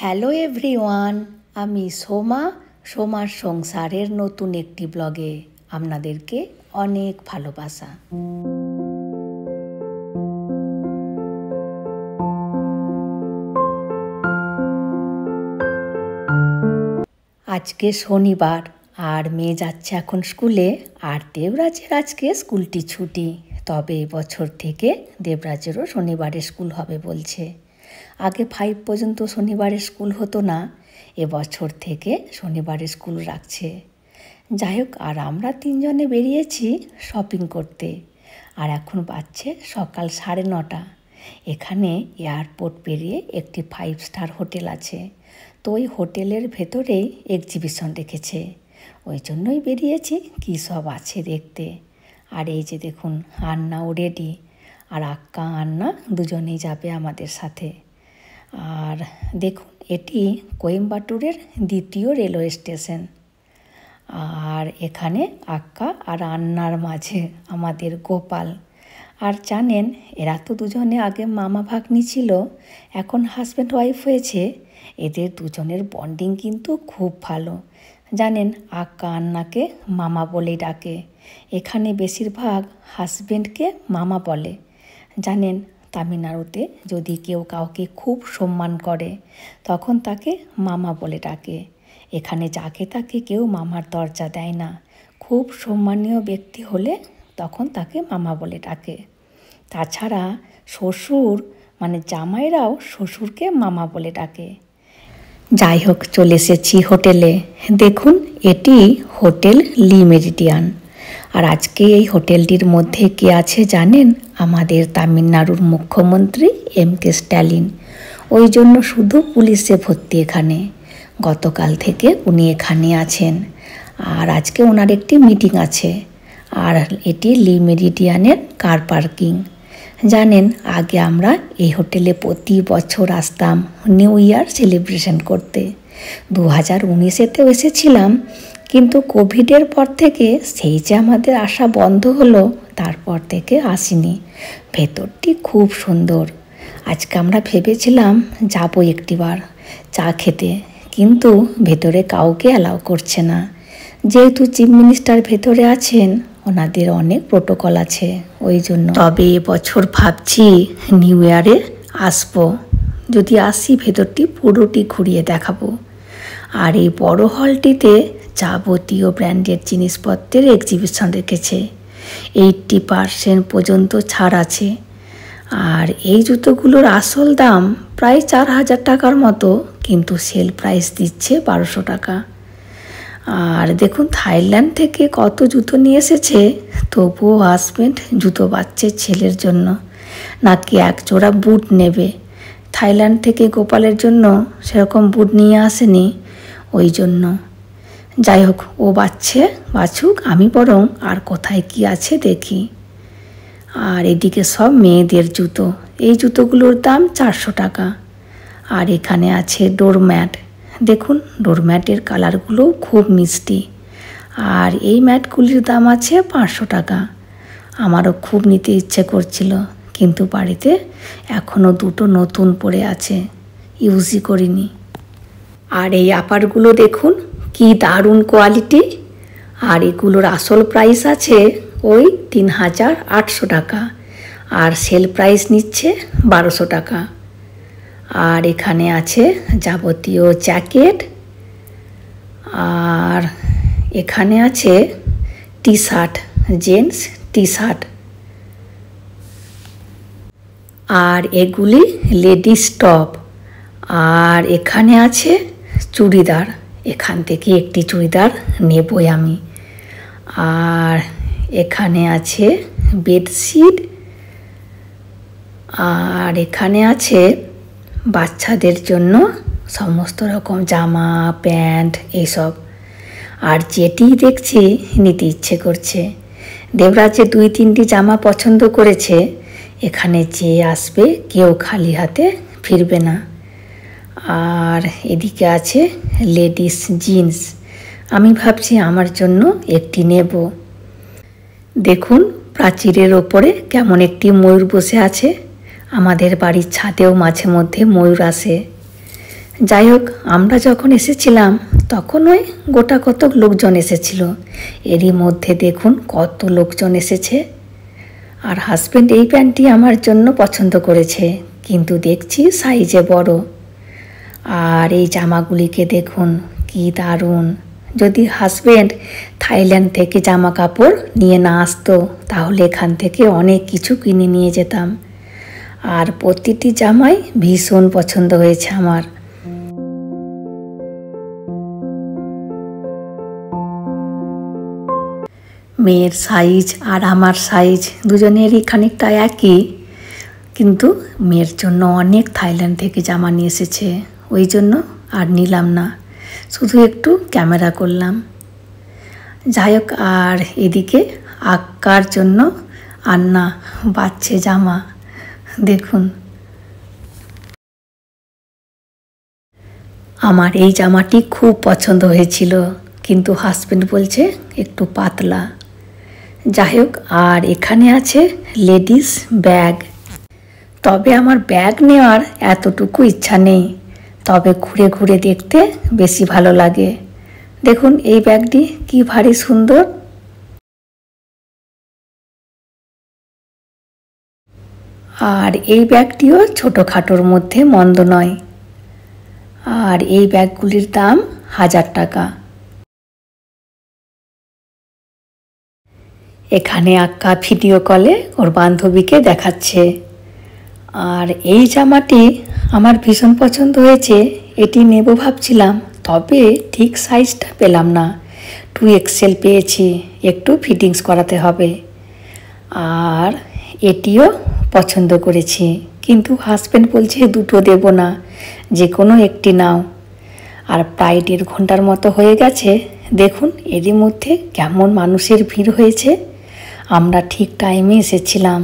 Hello everyone, আমি সোমার সংসারের নতুন একটি ব্লগে আপনাদেরকে অনেক ভালোবাসা। আজকে শনিবার আর মেয়ে যাচ্ছে এখন স্কুলে, আর দেবরাজের আজকে স্কুলটি ছুটি। তবে এবছর থেকে দেবরাজেরও শনিবারে স্কুল হবে বলছে। আগে 5 পর্যন্ত শনিবারে স্কুল হতো না, এবছর থেকে শনিবারে স্কুল রাখছে। যাই হোক, আর আমরা 3 জনে বেরিয়েছি শপিং করতে। আর এখন বাজছে সকাল 9:30। এখানে এয়ারপোর্ট পেরিয়ে একটি 5 স্টার হোটেল আছে, তো ওই হোটেলের ভেতরেই এক্সিবিশন রেখেছে। ওই জন্যই বেরিয়েছি কী সব আছে দেখতে। আর এই যে দেখুন, আন্নাও রেডি, আর আক্কা আন্না দুজনেই যাবে আমাদের সাথে। আর দেখুন, এটি কোয়েম্বাটুরের 2য় রেলওয়ে স্টেশন। আর এখানে আক্কা আর আন্নার মাঝে আমাদের গোপাল। আর জানেন, এরা তো দুজনে আগে মামা ভাগ্নি ছিল, এখন হাজব্যান্ড ওয়াইফ হয়েছে। এদের দুজনের বন্ডিং কিন্তু খুব ভালো। জানেন, আক্কা আন্নাকে মামা বলেই ডাকে। এখানে বেশিরভাগ হাজব্যান্ডকে মামা বলে। জানেন, তামিলনাড়ুতে যদি কেউ কাউকে খুব সম্মান করে তখন তাকে মামা বলে ডাকে। এখানে যাকে তাকে কেউ মামার দরজা দেয় না। খুব সম্মানীয় ব্যক্তি হলে তখন তাকে মামা বলে ডাকে। তাছাড়া শ্বশুর মানে জামাইরাও শ্বশুরকে মামা বলে ডাকে। যাই হোক, চলে এসেছি হোটেলে। দেখুন, এটি হোটেল লি মেরিডিয়ান। আর আজকে এই হোটেলটির মধ্যে কে আছে জানেন? আমাদের তামিলনাড়ুর মুখ্যমন্ত্রী MK স্ট্যালিন। ওই জন্য শুধু পুলিশে ভর্তি এখানে। গতকাল থেকে উনি এখানে আছেন, আর আজকে ওনার একটি মিটিং আছে। আর এটি লি মেরিডিয়ানের কার পার্কিং। জানেন, আগে আমরা এই হোটেলে প্রতি বছর আসতাম নিউ ইয়ার সেলিব্রেশন করতে। 2019-এতেও এসেছিলাম, কিন্তু কোভিডের পর থেকে সেই যে আমাদের আসা বন্ধ হলো, তারপর থেকে আসিনি। ভেতরটি খুব সুন্দর। আজকে আমরা ভেবেছিলাম যাবো একটিবার চা খেতে, কিন্তু ভেতরে কাউকে অ্যালাউ করছে না। যেহেতু চিফ মিনিস্টার ভেতরে আছেন, ওনাদের অনেক প্রোটোকল আছে, ওই জন্য। তবে এবছর ভাবছি নিউ ইয়ারে আসবো। যদি আসি, ভেতরটি পুরোটি ঘুরিয়ে দেখাবো। আর এই বড় হলটিতে যাবতীয় ব্র্যান্ডেড জিনিসপত্রের এক্সিবিশন রেখেছে। 80% পর্যন্ত ছাড় আছে। আর এই জুতোগুলোর আসল দাম প্রায় 4,000 টাকার মতো, কিন্তু সেল প্রাইস দিচ্ছে 1200 টাকা। আর দেখুন, থাইল্যান্ড থেকে কত জুতো নিয়ে এসেছে, তবুও হাজব্যান্ড জুতো বাচ্চে ছেলের জন্য, নাকি 1 জোড়া বুট নেবে। থাইল্যান্ড থেকে গোপালের জন্য সেরকম বুট নিয়ে আসেনি, ওই জন্য। যাই হোক, ও বাছুক, আমি বরং আর কোথায় কি আছে দেখি। আর এদিকে সব মেয়েদের জুতো। এই জুতোগুলোর দাম 400 টাকা। আর এখানে আছে ডোরম্যাট। দেখুন, ডোরম্যাটের কালারগুলোও খুব মিষ্টি। আর এই ম্যাটগুলির দাম আছে 500 টাকা। আমারও খুব নিতে ইচ্ছে করছিল, কিন্তু বাড়িতে এখনও 2টো নতুন পড়ে আছে, ইউজই করিনি। আর এই আপারগুলো দেখুন, কি দারুণ কোয়ালিটি। আর এগুলোর আসল প্রাইস আছে ওই 3,800 টাকা, আর সেল প্রাইস নিচ্ছে 1200 টাকা। আর এখানে আছে যাবতীয় জ্যাকেট, আর এখানে আছে T shirt, gents T shirt. আর এগুলি লেডিস টপ। আর এখানে আছে চুড়িদার। এখান থেকে একটি চুড়িদার নেবই আমি। আর এখানে আছে বেডশিট। আর এখানে আছে বাচ্চাদের জন্য সমস্ত রকম জামা, প্যান্ট, এইসব। আর যেটি দেখছি নিতে ইচ্ছে করছে। দেবরাজে 2-3টি জামা পছন্দ করেছে। এখানে যে আসবে কেউ খালি হাতে ফিরবে না। আর এদিকে আছে লেডিস জিন্স। আমি ভাবছি আমার জন্য একটি নেব। দেখুন, প্রাচীরের ওপরে কেমন একটি ময়ূর বসে আছে। আমাদের বাড়ির ছাদেও মাঝে মধ্যে ময়ূর আসে। যাই হোক, আমরা যখন এসেছিলাম তখন ওই গোটা কতক লোকজন এসেছিল। এরই মধ্যে দেখুন কত লোকজন এসেছে। আর হাজব্যান্ড এই প্যান্টটি আমার জন্য পছন্দ করেছে, কিন্তু দেখছি সাইজে বড়। আর এই জামাগুলিকে দেখুন কি দারুণ। যদি হাজব্যান্ড থাইল্যান্ড থেকে জামা কাপড় নিয়ে না আসতো তাহলে এখান থেকে অনেক কিছু কিনে নিয়ে যেতাম। আর প্রতিটি জামাই ভীষণ পছন্দ হয়েছে আমার। মেয়ের সাইজ আর আমার সাইজ দুজনেরই খানিকটা একই, কিন্তু মেয়ের জন্য অনেক থাইল্যান্ড থেকে জামা নিয়ে এসেছে, ওই জন্য আর নিলাম না, শুধু একটু ক্যামেরা করলাম। যাই হোক, আর এদিকে আক্কার জন্য আন্না বাচ্চে জামা দেখুন। আমার এই জামাটি খুব পছন্দ হয়েছিল, কিন্তু হাজব্যান্ড বলছে একটু পাতলা। যাই হোক, আর এখানে আছে লেডিস ব্যাগ। তবে আমার ব্যাগ নেওয়ার এতটুকু ইচ্ছা নেই, তবে ঘুরে ঘুরে দেখতে বেশি ভালো লাগে। দেখুন এই ব্যাগটি কি ভারী সুন্দর। আর এই ব্যাগটিও ছোটোখাটোর মধ্যে মন্দ নয়। আর এই ব্যাগগুলির দাম 1000 টাকা। এখানে আক্কা ভিডিও কলে ওর বান্ধবীকে দেখাচ্ছে। আর এই জামাটি আমার ভীষণ পছন্দ হয়েছে, এটি নেব ভাবছিলাম, তবে ঠিক সাইজটা পেলাম না। 2XL পেয়েছি, একটু ফিটিংস করাতে হবে। আর এটিও পছন্দ করেছি, কিন্তু হাজব্যান্ড বলছে দুটো দেব না, যে কোনো একটি নাও। আর প্রায় 1.5 ঘন্টার মতো হয়ে গেছে। দেখুন এরই মধ্যে কেমন মানুষের ভিড় হয়েছে। আমরা ঠিক টাইমে এসেছিলাম।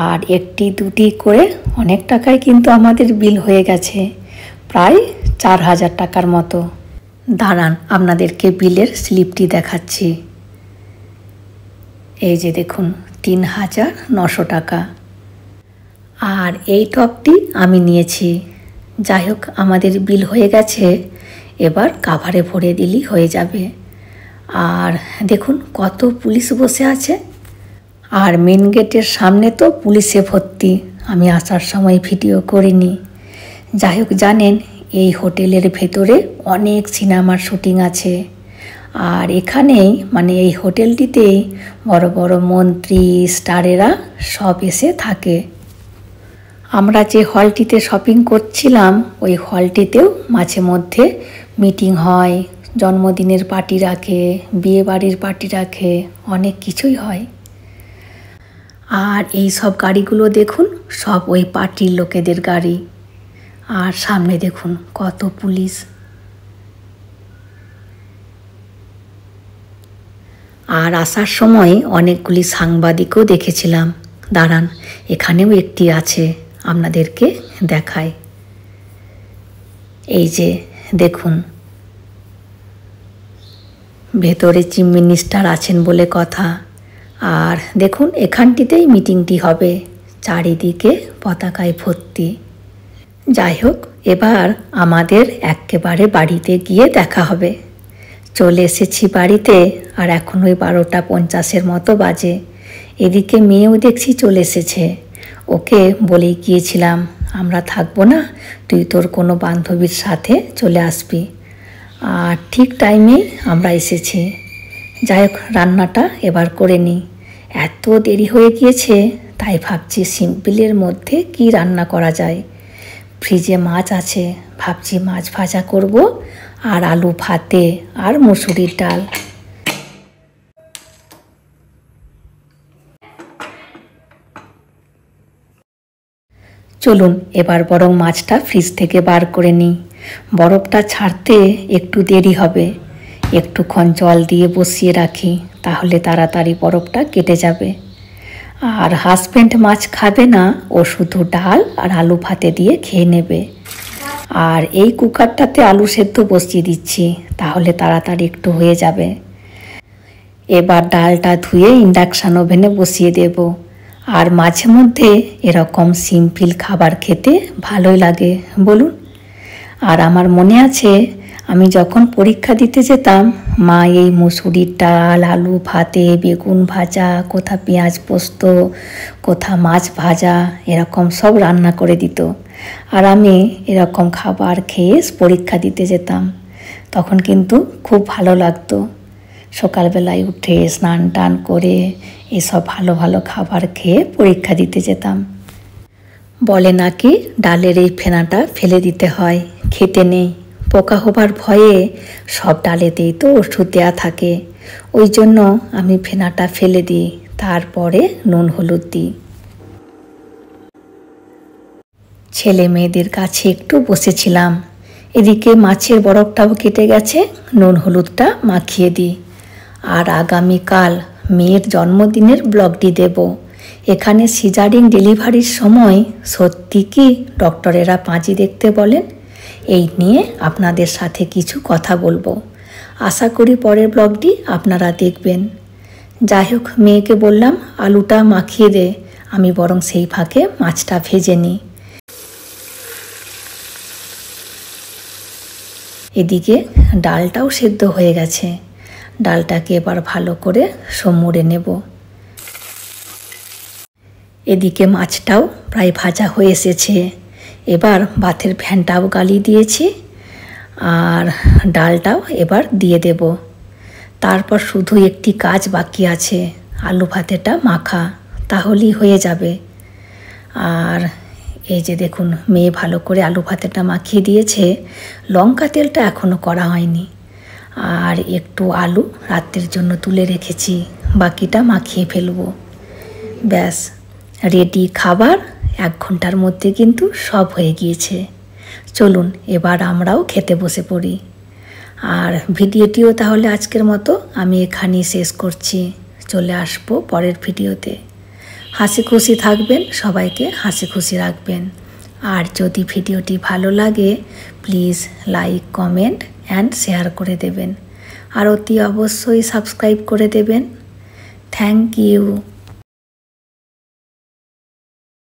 আর একটি দুটি করে অনেক টাকায় কিন্তু আমাদের বিল হয়ে গেছে, প্রায় 4000 টাকার মতো। দাঁড়ান আপনাদেরকে বিলের স্লিপটি দেখাচ্ছি। এই যে দেখুন 3900 টাকা। আর এই টপটি আমি নিয়েছি। যাই হোক, আমাদের বিল হয়ে গেছে, এবার কাভারে ভরে দিলেই হয়ে যাবে। আর দেখুন কত পুলিশ বসে আছে। আর মেন গেটের সামনে তো পুলিশে ভর্তি, আমি আসার সময় ভিডিও করিনি। যাই হোক, জানেন এই হোটেলের ভেতরে অনেক সিনেমার শুটিং আছে। আর এখানেই মানে এই হোটেলটিতেই বড় বড় মন্ত্রী স্টারেরা সব এসে থাকে। আমরা যে হলটিতে শপিং করছিলাম ওই হলটিতেও মাঝে মধ্যে মিটিং হয়, জন্মদিনের পার্টি রাখে, বিয়ে বাড়ির পার্টি রাখে, অনেক কিছুই হয়। আর এই সব গাড়িগুলো দেখুন সব ওই পার্টির লোকেদের গাড়ি। আর সামনে দেখুন কত পুলিশ। আর আসার সময় অনেকগুলি সাংবাদিকও দেখেছিলাম। দাঁড়ান, এখানেও একটি আছে, আপনাদেরকে দেখায়। এই যে দেখুন, ভেতরে চিফ মিনিস্টার আছেন বলে কথা। আর দেখুন এখানটিতেই মিটিংটি হবে, চারিদিকে পতাকায় ভর্তি। যাই হোক, এবার আমাদের একেবারে বাড়িতে গিয়ে দেখা হবে। চলে এসেছি বাড়িতে, আর এখন ওই 12:50 মতো বাজে। এদিকে মেয়েও দেখছি চলে এসেছে। ওকে বলেই গিয়েছিলাম আমরা থাকবো না, তুই তোর কোনো বান্ধবীর সাথে চলে আসবি। আর ঠিক টাইমে আমরা এসেছি। যাই হোক, রান্নাটা এবার করে নিই। এত দেরি হয়ে গিয়েছে, তাই ভাবছি সিম্পলের মধ্যে কি রান্না করা যায়। ফ্রিজে মাছ আছে, ভাবছি মাছ ভাজা করব, আর আলু ভাতে আর মুসুরির ডাল। চলুন এবার বরং মাছটা ফ্রিজ থেকে বার করে নিই। বরফটা ছাড়তে একটু দেরি হবে, একটুক্ষণ জল দিয়ে বসিয়ে রাখি, তাহলে তাড়াতাড়ি বরফটা কেটে যাবে। আর হাজব্যান্ড মাছ খাবে না, ও শুধু ডাল আর আলু ভাতে দিয়ে খেয়ে নেবে। আর এই কুকারটাতে আলু সেদ্ধ বসিয়ে দিচ্ছি, তাহলে তাড়াতাড়ি একটু হয়ে যাবে। এবার ডালটা ধুয়ে ইন্ডাকশান ওভেনে বসিয়ে দেব। আর মাঝে মধ্যে এরকম সিম্পল খাবার খেতে ভালোই লাগে বলুন। আর আমার মনে আছে আমি যখন পরীক্ষা দিতে যেতাম, মা এই মুসুরির ডাল, আলু ভাতে, বেগুন ভাজা, কোথা পেঁয়াজ পোস্ত, কোথা মাছ ভাজা, এরকম সব রান্না করে দিত। আর আমি এরকম খাবার খেয়ে পরীক্ষা দিতে যেতাম। তখন কিন্তু খুব ভালো লাগতো। সকালবেলায় উঠে স্নান টান করে এসব ভালো ভালো খাবার খেয়ে পরীক্ষা দিতে যেতাম। বলে নাকি ডালের এই ফেনাটা ফেলে দিতে হয়, খেতে নেই, পোকা হবার ভয়ে সব ডালেতেই তো ওষুধ দেওয়া থাকে। ওই জন্য আমি ফেনাটা ফেলে দিই, তারপরে নুন হলুদ দিই। ছেলে মেয়েদের কাছে একটু বসেছিলাম, এদিকে মাছের বরফটাও কেটে গেছে, নুন হলুদটা মাখিয়ে দিই। আর আগামীকাল মেয়ের জন্মদিনের ব্লগটি দেব। এখানে সিজারিং ডেলিভারির সময় সত্যি কি ডক্টরেরা পাঁজি দেখতে বলেন, এই নিয়ে আপনাদের সাথে কিছু কথা বলবো। আশা করি পরের ব্লগটি আপনারা দেখবেন। যাই হোক, মেয়েকে বললাম আলুটা মাখিয়ে দে, আমি বরং সেই ফাঁকে মাছটা ভেজে নিই। এদিকে ডালটাও সেদ্ধ হয়ে গেছে, ডালটাকে এবার ভালো করে সমুড়ে নেব। এদিকে মাছটাও প্রায় ভাজা হয়ে এসেছে, এবার ভাতের ফ্যানটাও গালিয়ে দিয়েছি আর ডালটাও এবার দিয়ে দেব। তারপর শুধু একটি কাজ বাকি আছে, আলু ভাতেটা মাখা, তাহলেই হয়ে যাবে। আর এই যে দেখুন, মেয়ে ভালো করে আলু ভাতেটা মাখিয়ে দিয়েছে, লঙ্কা তেলটা এখনও করা হয়নি। আর একটু আলু রাতের জন্য তুলে রেখেছি, বাকিটা মাখিয়ে ফেলবো। ব্যাস রেডি খাবার, 1 ঘন্টার মধ্যে কিন্তু সব হয়ে গিয়েছে। চলুন এবার আমরাও খেতে বসে পড়ি। আর ভিডিওটিও তাহলে আজকের মতো আমি এখানেই শেষ করছি। চলে আসবো পরের ভিডিওতে। হাসি খুশি থাকবেন, সবাইকে হাসি খুশি রাখবেন। আর যদি ভিডিওটি ভালো লাগে please like, comment and share করে দেবেন। আর অতি অবশ্যই সাবস্ক্রাইব করে দেবেন। Thank you.